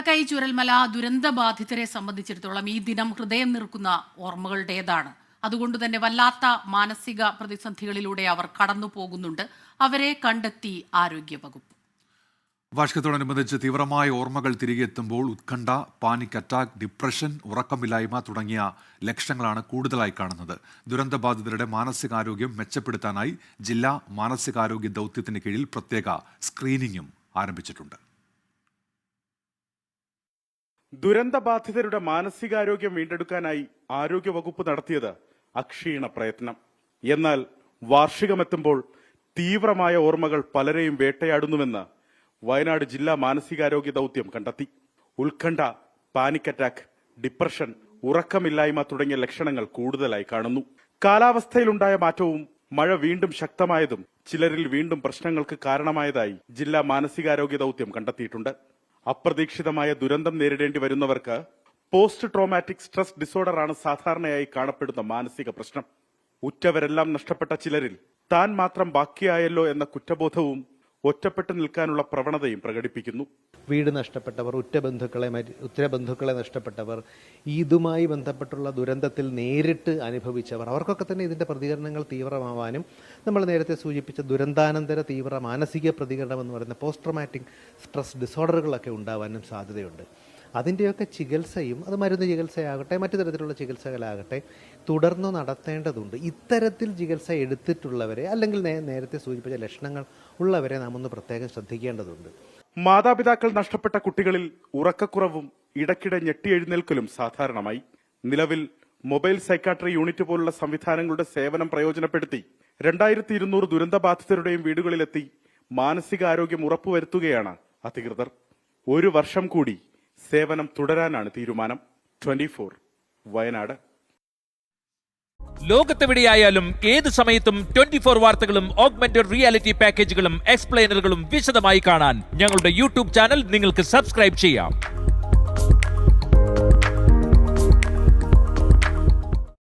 മുണ്ടക്കൈ ചുരൽമല ദുരന്തബാധിതരെ സംബന്ധിച്ചിടത്തോളം ഈ ദിനം ഹൃദയം നിറക്കുന്ന ഓർമ്മകളുടേതാണ്. അതുകൊണ്ട് തന്നെ വല്ലാത്ത മാനസിക പ്രതിസന്ധികളിലൂടെ അവർ കടന്നു പോകുന്നുണ്ട്. അവരെ കണ്ടെത്തി ആരോഗ്യവകുപ്പ്. വാർഷികത്തോടനുബന്ധിച്ച് തീവ്രമായ ഓർമ്മകൾ തിരികെ എത്തുമ്പോൾ ഉത്കണ്ഠ, പാനിക് അറ്റാക്ക്, ഡിപ്രഷൻ, ഉറക്കമില്ലായ്മ തുടങ്ങിയ ലക്ഷണങ്ങളാണ് കൂടുതലായി കാണുന്നത്. ദുരന്തബാധിതരുടെ മാനസികാരോഗ്യം മെച്ചപ്പെടുത്താനായി ജില്ലാ മാനസികാരോഗ്യ ദൗത്യത്തിന് കീഴിൽ പ്രത്യേക സ്ക്രീനിങ്ങും ആരംഭിച്ചിട്ടുണ്ട്. ദുരന്തബാധിതരുടെ മാനസികാരോഗ്യം വീണ്ടെടുക്കാനായി ആരോഗ്യവകുപ്പ് നടത്തിയത് അക്ഷീണ പ്രയത്നം. എന്നാൽ വാർഷികമെത്തുമ്പോൾ തീവ്രമായ ഓർമ്മകൾ പലരെയും വേട്ടയാടുന്നുവെന്ന് വയനാട് ജില്ലാ മാനസികാരോഗ്യ ദൗത്യം കണ്ടെത്തി. ഉത്കണ്ഠ, പാനിക് അറ്റാക്ക്, ഡിപ്രഷൻ, ഉറക്കമില്ലായ്മ തുടങ്ങിയ ലക്ഷണങ്ങൾ കൂടുതലായി കാണുന്നു. കാലാവസ്ഥയിലുണ്ടായ മാറ്റവും മഴ വീണ്ടും ശക്തമായതും ചിലരിൽ വീണ്ടും പ്രശ്നങ്ങൾക്ക് കാരണമായതായി ജില്ലാ മാനസികാരോഗ്യ ദൗത്യം കണ്ടെത്തിയിട്ടുണ്ട്. അപ്രതീക്ഷിതമായ ദുരന്തം നേരിടേണ്ടി വരുന്നവർക്ക് പോസ്റ്റ് ട്രോമാറ്റിക് സ്ട്രെസ് ഡിസോർഡർ ആണ് സാധാരണയായി കാണപ്പെടുന്ന മാനസിക പ്രശ്നം. ഉറ്റവരെല്ലാം നഷ്ടപ്പെട്ട ചിലരിൽ താൻ മാത്രം ബാക്കിയായല്ലോ എന്ന കുറ്റബോധവും ഒറ്റപ്പെട്ടു നിൽക്കാനുള്ള പ്രവണതയും പ്രകടിപ്പിക്കുന്നു. വീട് നഷ്ടപ്പെട്ടവർ, ഉറ്റബന്ധുക്കളെ നഷ്ടപ്പെട്ടവർ, ഇതുമായി ബന്ധപ്പെട്ടുള്ള ദുരന്തത്തിൽ നേരിട്ട് അനുഭവിച്ചവർ, അവർക്കൊക്കെ തന്നെ ഇതിൻ്റെ പ്രതികരണങ്ങൾ തീവ്രമാവാനും നമ്മൾ നേരത്തെ സൂചിപ്പിച്ച ദുരന്താനന്തര തീവ്ര മാനസിക പ്രതികരണം എന്ന് പറയുന്ന പോസ്റ്റ് ട്രോമാറ്റിക് സ്ട്രെസ് ഡിസോർഡറുകളൊക്കെ ഉണ്ടാവാനും സാധ്യതയുണ്ട്. അതിൻ്റെയൊക്കെ ചികിത്സയും, അത് മരുന്ന് ചികിത്സയാകട്ടെ മറ്റു തരത്തിലുള്ള ചികിത്സകളാകട്ടെ, തുടർന്ന് നടത്തേണ്ടതുണ്ട്. ഇത്തരത്തിൽ ചികിത്സ എടുത്തിട്ടുള്ളവരെ അല്ലെങ്കിൽ നേരത്തെ സൂചിപ്പിച്ച ലക്ഷണങ്ങൾ ഉള്ളവരെ നാം ഒന്ന് പ്രത്യേകം ശ്രദ്ധിക്കേണ്ടതുണ്ട്. മാതാപിതാക്കൾ നഷ്ടപ്പെട്ട കുട്ടികളിൽ ഉറക്കക്കുറവും ഇടയ്ക്കിടെ ഞെട്ടിയെഴുന്നേൽക്കലും സാധാരണമായി. നിലവിൽ മൊബൈൽ സൈക്കാട്രി യൂണിറ്റ് പോലുള്ള സംവിധാനങ്ങളുടെ സേവനം പ്രയോജനപ്പെടുത്തി 2200 ദുരന്തബാധിതരുടെയും വീടുകളിലെത്തി മാനസികാരോഗ്യം ഉറപ്പുവരുത്തുകയാണ് അധികൃതർ. 1 വർഷം കൂടി സേവനം തുടരാനാണ് തീരുമാനം. 24 വയനാട്. ലോകത്തെവിടെയായാലും ഏത് സമയത്തും 24 വാർത്തകളും ഓഗ്മെന്റഡ് റിയാലിറ്റി പാക്കേജുകളും എക്സ്പ്ലെയിനറുകളും വിശദമായി കാണാൻ ഞങ്ങളുടെ യൂട്യൂബ് ചാനൽ നിങ്ങൾക്ക് സബ്സ്ക്രൈബ് ചെയ്യാം.